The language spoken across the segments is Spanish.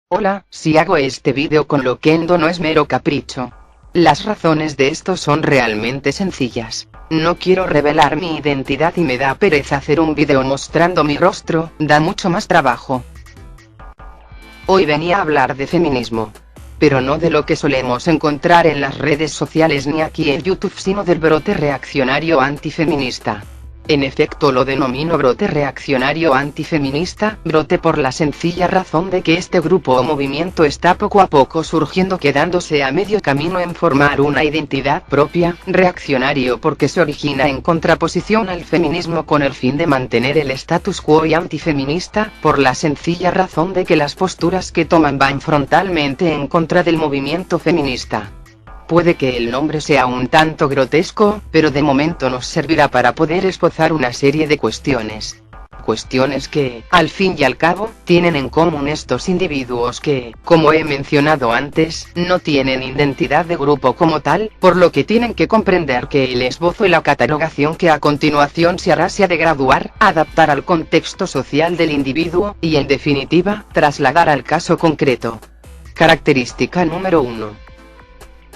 Hola, si hago este vídeo con Loquendo no es mero capricho. Las razones de esto son realmente sencillas. No quiero revelar mi identidad y me da pereza hacer un vídeo mostrando mi rostro, da mucho más trabajo. Hoy venía a hablar de feminismo. Pero no de lo que solemos encontrar en las redes sociales ni aquí en YouTube, sino del brote reaccionario antifeminista. En efecto, lo denomino brote reaccionario antifeminista, brote por la sencilla razón de que este grupo o movimiento está poco a poco surgiendo, quedándose a medio camino en formar una identidad propia, reaccionario porque se origina en contraposición al feminismo con el fin de mantener el status quo, y antifeminista, por la sencilla razón de que las posturas que toman van frontalmente en contra del movimiento feminista. Puede que el nombre sea un tanto grotesco, pero de momento nos servirá para poder esbozar una serie de cuestiones. Cuestiones que, al fin y al cabo, tienen en común estos individuos que, como he mencionado antes, no tienen identidad de grupo como tal, por lo que tienen que comprender que el esbozo y la catalogación que a continuación se hará se ha de graduar, adaptar al contexto social del individuo, y en definitiva, trasladar al caso concreto. Característica número 1.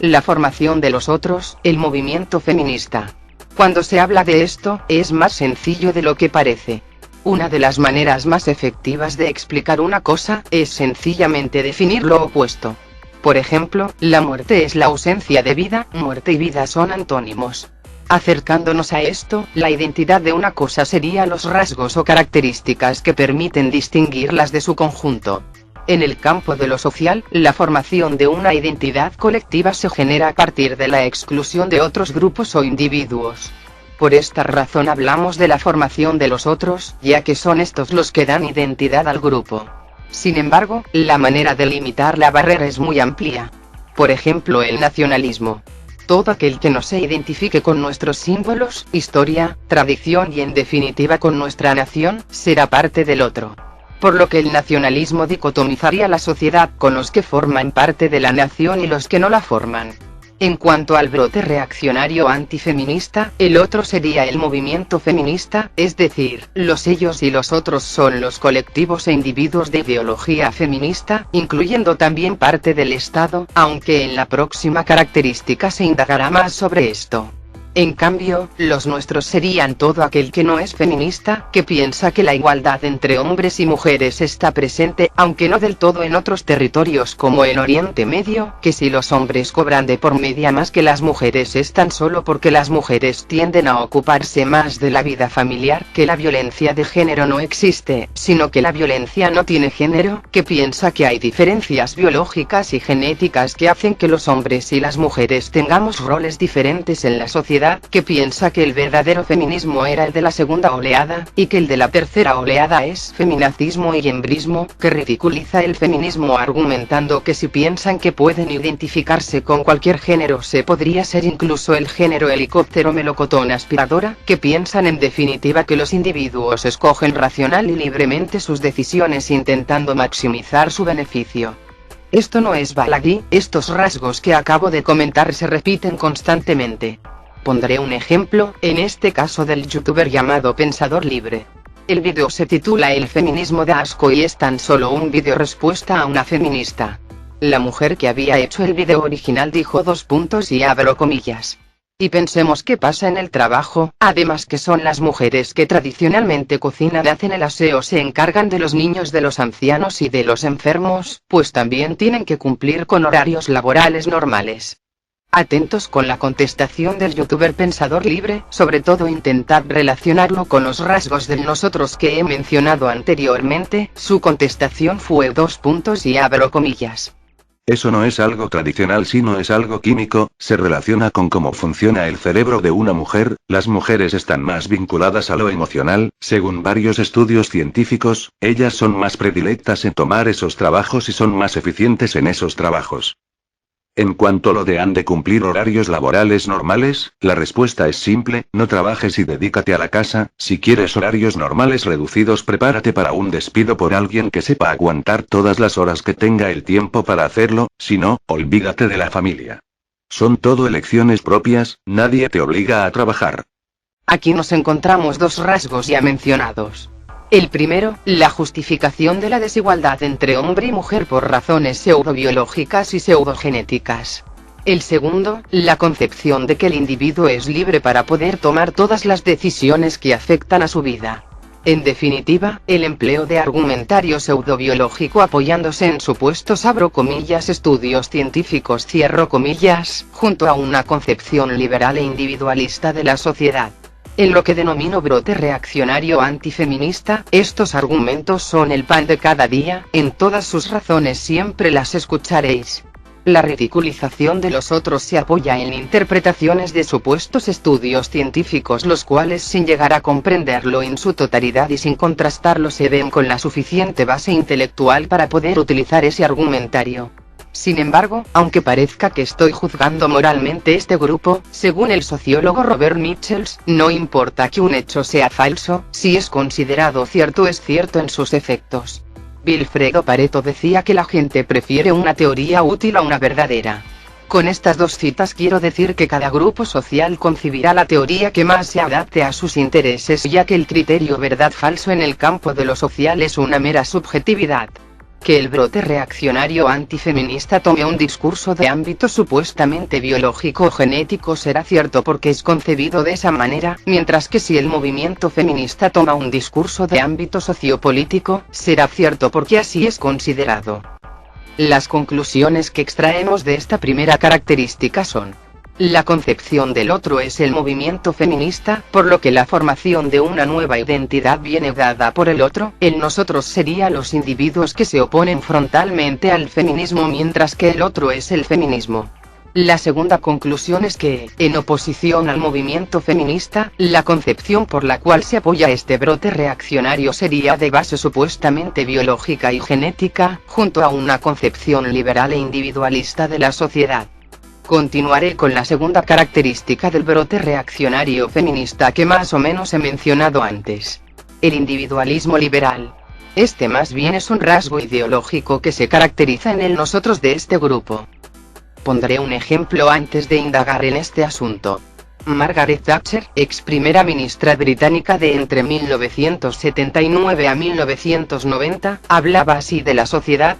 La formación de los otros, el movimiento feminista. Cuando se habla de esto, es más sencillo de lo que parece. Una de las maneras más efectivas de explicar una cosa, es sencillamente definir lo opuesto. Por ejemplo, la muerte es la ausencia de vida, muerte y vida son antónimos. Acercándonos a esto, la identidad de una cosa sería los rasgos o características que permiten distinguirlas de su conjunto. En el campo de lo social, la formación de una identidad colectiva se genera a partir de la exclusión de otros grupos o individuos. Por esta razón hablamos de la formación de los otros, ya que son estos los que dan identidad al grupo. Sin embargo, la manera de limitar la barrera es muy amplia. Por ejemplo, el nacionalismo. Todo aquel que no se identifique con nuestros símbolos, historia, tradición y en definitiva con nuestra nación, será parte del otro. Por lo que el nacionalismo dicotomizaría la sociedad con los que forman parte de la nación y los que no la forman. En cuanto al brote reaccionario antifeminista, el otro sería el movimiento feminista, es decir, los ellos y los otros son los colectivos e individuos de ideología feminista, incluyendo también parte del Estado, aunque en la próxima característica se indagará más sobre esto. En cambio, los nuestros serían todo aquel que no es feminista, que piensa que la igualdad entre hombres y mujeres está presente, aunque no del todo en otros territorios como en Oriente Medio, que si los hombres cobran de por media más que las mujeres es tan solo porque las mujeres tienden a ocuparse más de la vida familiar, que la violencia de género no existe, sino que la violencia no tiene género, que piensa que hay diferencias biológicas y genéticas que hacen que los hombres y las mujeres tengamos roles diferentes en la sociedad, que piensa que el verdadero feminismo era el de la segunda oleada, y que el de la tercera oleada es feminacismo y embrismo, que ridiculiza el feminismo argumentando que si piensan que pueden identificarse con cualquier género se podría ser incluso el género helicóptero, melocotón, aspiradora, que piensan en definitiva que los individuos escogen racional y libremente sus decisiones intentando maximizar su beneficio. Esto no es baladí, estos rasgos que acabo de comentar se repiten constantemente. Pondré un ejemplo, en este caso del youtuber llamado Pensador Libre. El vídeo se titula El feminismo da asco y es tan solo un vídeo respuesta a una feminista. La mujer que había hecho el vídeo original dijo y abro comillas. Y pensemos qué pasa en el trabajo, además que son las mujeres que tradicionalmente cocinan, hacen el aseo, se encargan de los niños, de los ancianos y de los enfermos, pues también tienen que cumplir con horarios laborales normales. Atentos con la contestación del youtuber Pensador Libre, sobre todo intentad relacionarlo con los rasgos del nosotros que he mencionado anteriormente. Su contestación fue y abro comillas. Eso no es algo tradicional sino es algo químico, se relaciona con cómo funciona el cerebro de una mujer, las mujeres están más vinculadas a lo emocional, según varios estudios científicos, ellas son más predilectas en tomar esos trabajos y son más eficientes en esos trabajos. En cuanto a lo de han de cumplir horarios laborales normales, la respuesta es simple, no trabajes y dedícate a la casa, si quieres horarios normales reducidos prepárate para un despido por alguien que sepa aguantar todas las horas que tenga el tiempo para hacerlo, si no, olvídate de la familia. Son todo elecciones propias, nadie te obliga a trabajar. Aquí nos encontramos dos rasgos ya mencionados. El primero, la justificación de la desigualdad entre hombre y mujer por razones pseudobiológicas y pseudogenéticas. El segundo, la concepción de que el individuo es libre para poder tomar todas las decisiones que afectan a su vida. En definitiva, el empleo de argumentario pseudobiológico apoyándose en supuestos abro comillas estudios científicos cierro comillas, junto a una concepción liberal e individualista de la sociedad. En lo que denomino brote reaccionario antifeminista, estos argumentos son el pan de cada día, en todas sus razones siempre las escucharéis. La ridiculización de los otros se apoya en interpretaciones de supuestos estudios científicos los cuales sin llegar a comprenderlo en su totalidad y sin contrastarlo se ven con la suficiente base intelectual para poder utilizar ese argumentario. Sin embargo, aunque parezca que estoy juzgando moralmente este grupo, según el sociólogo Robert Michels, no importa que un hecho sea falso, si es considerado cierto es cierto en sus efectos. Vilfredo Pareto decía que la gente prefiere una teoría útil a una verdadera. Con estas dos citas quiero decir que cada grupo social concebirá la teoría que más se adapte a sus intereses, ya que el criterio verdad-falso en el campo de lo social es una mera subjetividad. Que el brote reaccionario antifeminista tome un discurso de ámbito supuestamente biológico o genético será cierto porque es concebido de esa manera, mientras que si el movimiento feminista toma un discurso de ámbito sociopolítico, será cierto porque así es considerado. Las conclusiones que extraemos de esta primera característica son: la concepción del otro es el movimiento feminista, por lo que la formación de una nueva identidad viene dada por el otro, el nosotros sería los individuos que se oponen frontalmente al feminismo mientras que el otro es el feminismo. La segunda conclusión es que, en oposición al movimiento feminista, la concepción por la cual se apoya este brote reaccionario sería de base supuestamente biológica y genética, junto a una concepción liberal e individualista de la sociedad. Continuaré con la segunda característica del brote reaccionario feminista que más o menos he mencionado antes. El individualismo liberal. Este más bien es un rasgo ideológico que se caracteriza en el nosotros de este grupo. Pondré un ejemplo antes de indagar en este asunto. Margaret Thatcher, ex primera ministra británica de entre 1979 a 1990, hablaba así de la sociedad,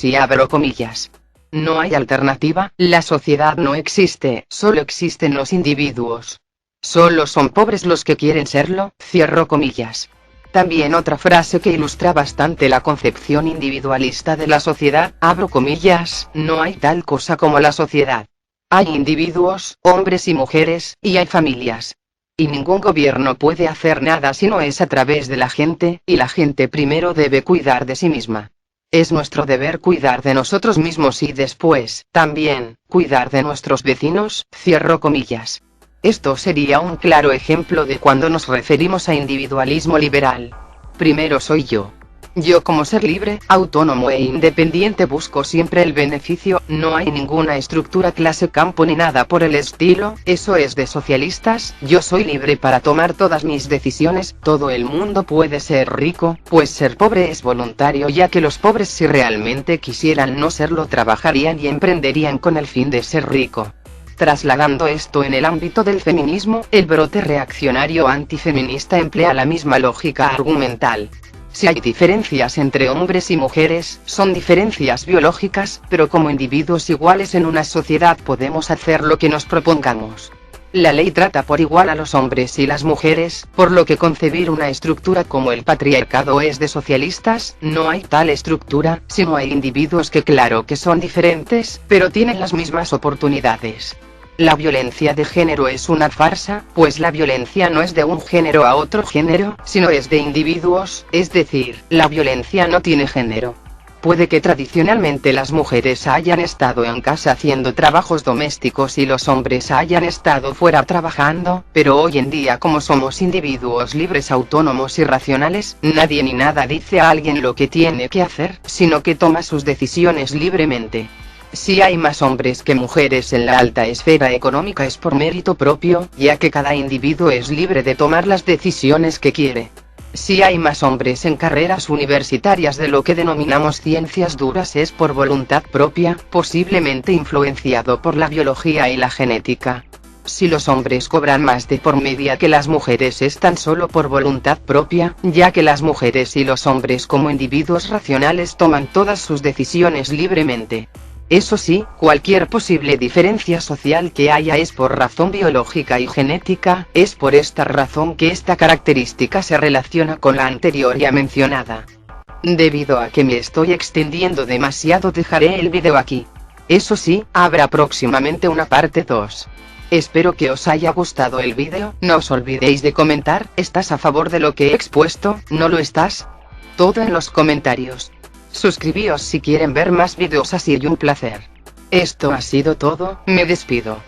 y abro comillas. No hay alternativa, la sociedad no existe, solo existen los individuos. Solo son pobres los que quieren serlo, cierro comillas. También otra frase que ilustra bastante la concepción individualista de la sociedad, abro comillas, no hay tal cosa como la sociedad. Hay individuos, hombres y mujeres, y hay familias. Y ningún gobierno puede hacer nada si no es a través de la gente, y la gente primero debe cuidar de sí misma. Es nuestro deber cuidar de nosotros mismos y después, también, cuidar de nuestros vecinos, cierro comillas. Esto sería un claro ejemplo de cuando nos referimos a individualismo liberal. Primero soy yo. Yo como ser libre, autónomo e independiente busco siempre el beneficio, no hay ninguna estructura clase campo ni nada por el estilo, eso es de socialistas, yo soy libre para tomar todas mis decisiones, todo el mundo puede ser rico, pues ser pobre es voluntario ya que los pobres si realmente quisieran no serlo trabajarían y emprenderían con el fin de ser rico. Trasladando esto en el ámbito del feminismo, el brote reaccionario antifeminista emplea la misma lógica argumental. Si hay diferencias entre hombres y mujeres, son diferencias biológicas, pero como individuos iguales en una sociedad podemos hacer lo que nos propongamos. La ley trata por igual a los hombres y las mujeres, por lo que concebir una estructura como el patriarcado es de socialistas, no hay tal estructura, sino hay individuos que claro que son diferentes, pero tienen las mismas oportunidades. La violencia de género es una farsa, pues la violencia no es de un género a otro género, sino es de individuos, es decir, la violencia no tiene género. Puede que tradicionalmente las mujeres hayan estado en casa haciendo trabajos domésticos y los hombres hayan estado fuera trabajando, pero hoy en día como somos individuos libres, autónomos y racionales, nadie ni nada dice a alguien lo que tiene que hacer, sino que toma sus decisiones libremente. Si hay más hombres que mujeres en la alta esfera económica es por mérito propio, ya que cada individuo es libre de tomar las decisiones que quiere. Si hay más hombres en carreras universitarias de lo que denominamos ciencias duras es por voluntad propia, posiblemente influenciado por la biología y la genética. Si los hombres cobran más de por media que las mujeres es tan solo por voluntad propia, ya que las mujeres y los hombres como individuos racionales toman todas sus decisiones libremente. Eso sí, cualquier posible diferencia social que haya es por razón biológica y genética, es por esta razón que esta característica se relaciona con la anterior ya mencionada. Debido a que me estoy extendiendo demasiado, dejaré el video aquí. Eso sí, habrá próximamente una parte 2. Espero que os haya gustado el vídeo, no os olvidéis de comentar, ¿estás a favor de lo que he expuesto? ¿No lo estás? Todo en los comentarios. Suscribíos si quieren ver más vídeos así y un placer. Esto ha sido todo, me despido.